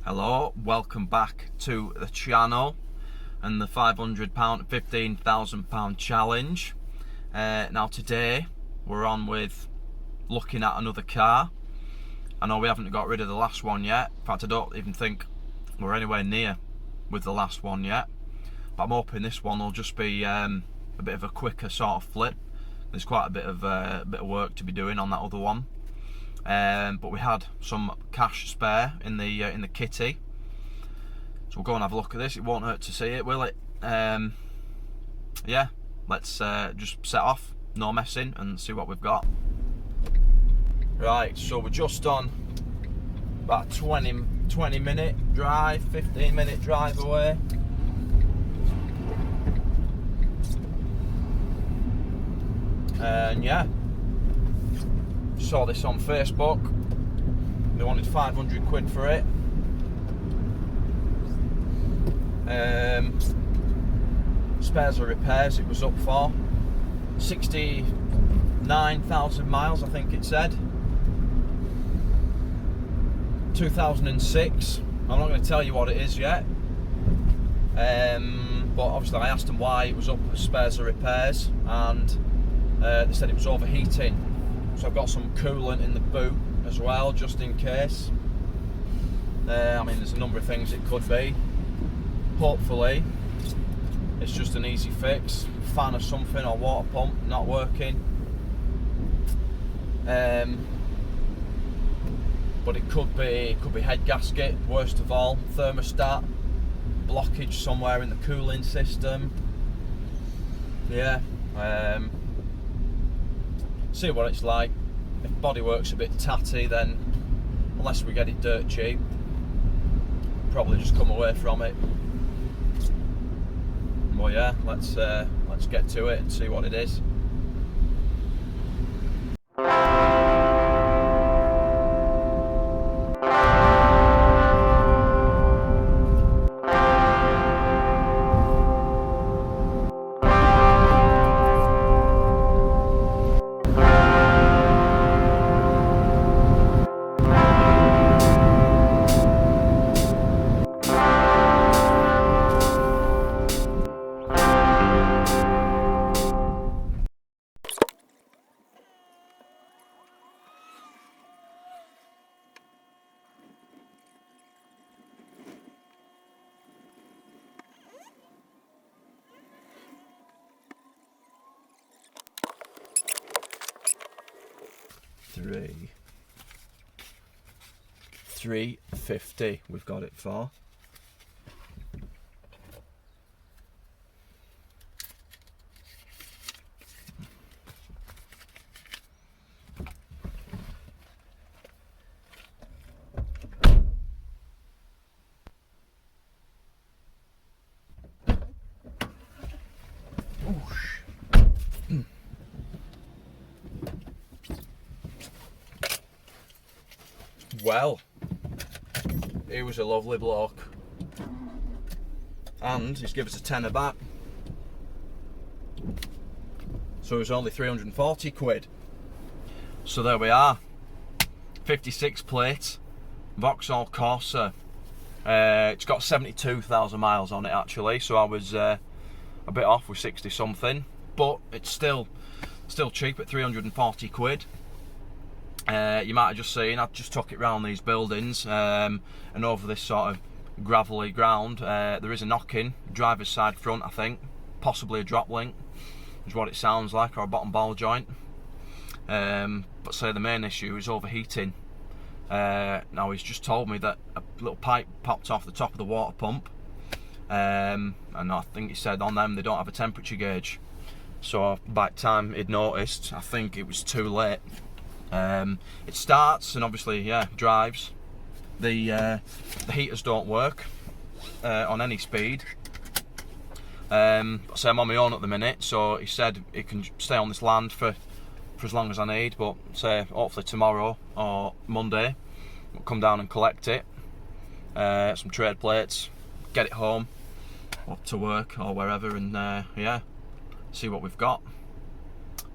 Hello, welcome back to the channel and the £500 £15,000 challenge. Now today we're on with looking at another car. I know we haven't got rid of the last one yet. In fact, I don't even think we're anywhere near with the last one yet. But I'm hoping this one will just be a bit of a quicker sort of flip. There's quite a bit of work to be doing on that other one. But we had some cash spare in the kitty, so we'll go and have a look at this. It won't hurt to see it, will it? Yeah, let's just set off, no messing, and see what we've got. Right, so we're just on about 20 minute drive, 15-minute drive away. And yeah, saw this on Facebook. They wanted 500 quid for it. Spares or repairs it was up for. 69,000 miles, I think it said. 2006. I'm not going to tell you what it is yet. But obviously I asked them why it was up for spares or repairs, and they said it was overheating. So I've got some coolant in the boot as well, just in case. I mean, there's a number of things it could be. Hopefully, it's just an easy fix. Fan or something, or water pump not working. But it could be head gasket. Worst of all, thermostat blockage somewhere in the cooling system. Yeah. See what it's like. If bodywork's a bit tatty, then unless we get it dirt cheap, probably just come away from it. Well, yeah, let's get to it and see what it is. $350 we've got it for. Well, he was a lovely bloke, and he's given us a tenner back, so it was only 340 quid. So there we are, 56 plate Vauxhall Corsa. It's got 72,000 miles on it actually, so I was a bit off with 60 something, but it's still cheap at 340 quid. You might have just seen, I just took it round these buildings, and over this sort of gravelly ground. There is a knock-in, driver's side front, I think, possibly a drop link is what it sounds like, or a bottom ball joint. But say the main issue is overheating. Now he's just told me that a little pipe popped off the top of the water pump, and I think he said on them they don't have a temperature gauge, so by the time he'd noticed, I think it was too late. It starts and obviously, yeah, drives. The heaters don't work on any speed. So I'm on my own at the minute, so he said it can stay on this land for as long as I need, but say hopefully tomorrow or Monday we'll come down and collect it, some trade plates, get it home, up to work or wherever, and yeah, see what we've got.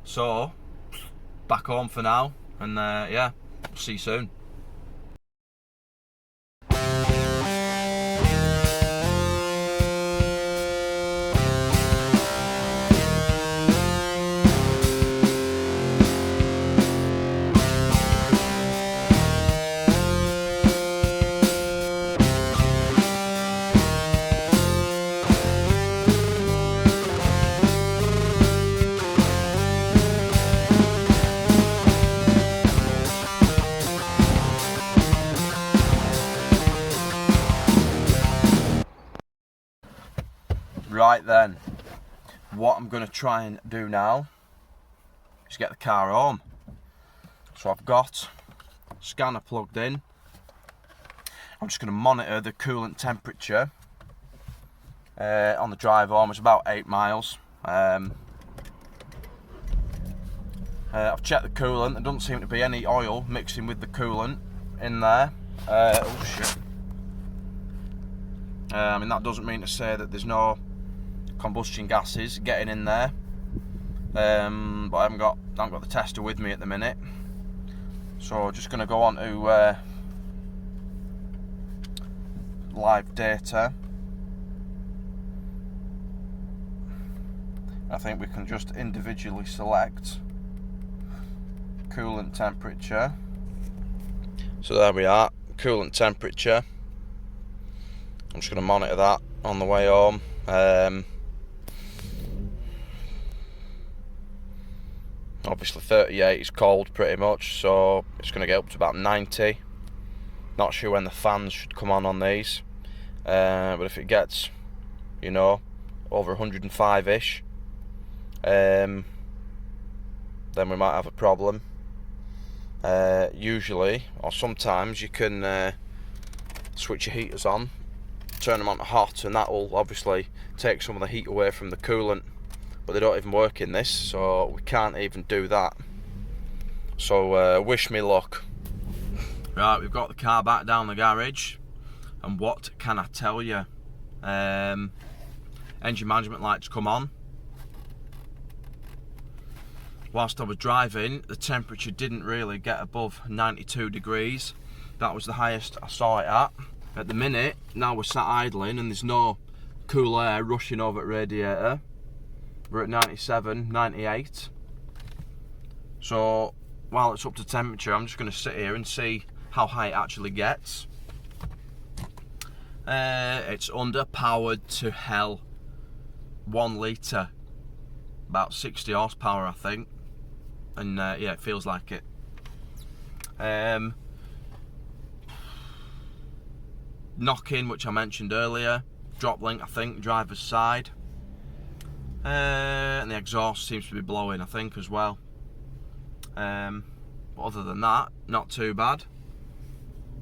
So back home for now, and yeah, we'll see you soon. Right then, what I'm going to try and do now is get the car home. So I've got a scanner plugged in. I'm just going to monitor the coolant temperature on the drive home. It's about 8 miles. I've checked the coolant. There doesn't seem to be any oil mixing with the coolant in there. Oh shit. I mean, that doesn't mean to say that there's no combustion gases getting in there. But I haven't got the tester with me at the minute. So just going to go on to live data. I think we can just individually select coolant temperature. So there we are, coolant temperature. I'm just going to monitor that on the way home. Obviously 38 is cold pretty much, so it's going to get up to about 90. Not sure when the fans should come on these, but if it gets, you know, over 105-ish, then we might have a problem. Usually, or sometimes, you can switch your heaters on, turn them on to hot, and that will obviously take some of the heat away from the coolant, but they don't even work in this, so we can't even do that. So wish me luck. Right, we've got the car back down the garage, and what can I tell you? Engine management lights come on. Whilst I was driving, the temperature didn't really get above 92 degrees. That was the highest I saw it at. At the minute, now we're sat idling and there's no cool air rushing over at radiator. We're at 97, 98. So while it's up to temperature, I'm just going to sit here and see how high it actually gets. It's underpowered to hell. 1 litre, about 60 horsepower I think, and yeah, it feels like it. Knock-in, which I mentioned earlier, drop link I think, driver's side, and the exhaust seems to be blowing I think as well. But other than that, not too bad.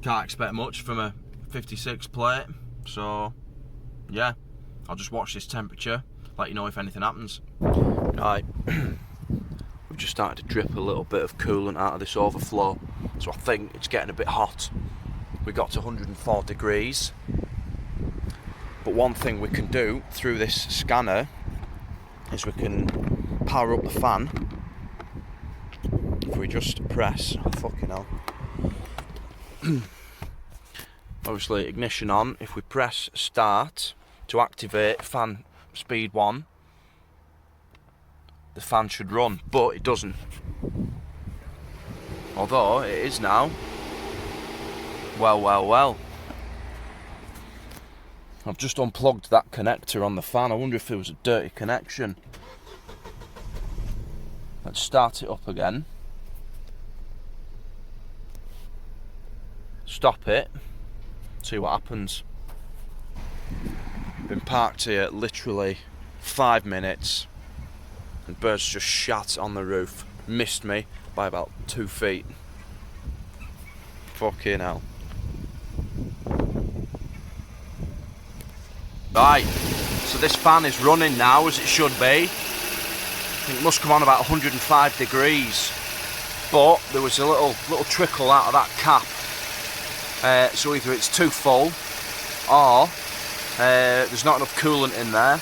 Can't expect much from a 56 plate, so yeah, I'll just watch this temperature, let you know if anything happens. Right, we've just started to drip a little bit of coolant out of this overflow, so I think it's getting a bit hot. We got to 104 degrees, but one thing we can do through this scanner is we can power up the fan. If we just press, oh fucking hell. Obviously ignition on. If we press start to activate fan speed 1, the fan should run, but it doesn't. Although it is now. Well. I've just unplugged that connector on the fan. I wonder if it was a dirty connection. Let's start it up again. Stop it. See what happens. Been parked here literally 5 minutes and birds just shat on the roof. Missed me by about 2 feet. Fucking hell. Right, so this fan is running now as it should be. I think it must come on about 105 degrees, but there was a little trickle out of that cap. So either it's too full, or there's not enough coolant in there,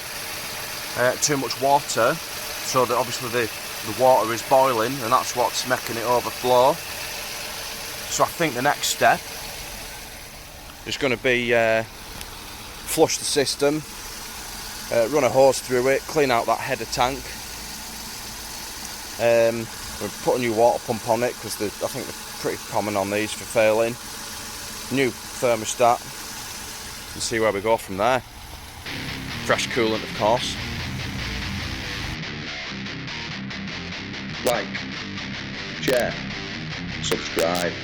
too much water, so that obviously the water is boiling, and that's what's making it overflow. So I think the next step is going to be flush the system, run a hose through it, clean out that header tank. We'll put a new water pump on it because I think they're pretty common on these for failing. New thermostat, and see where we go from there. Fresh coolant, of course. Like, share, subscribe,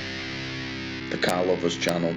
the Car Lovers channel.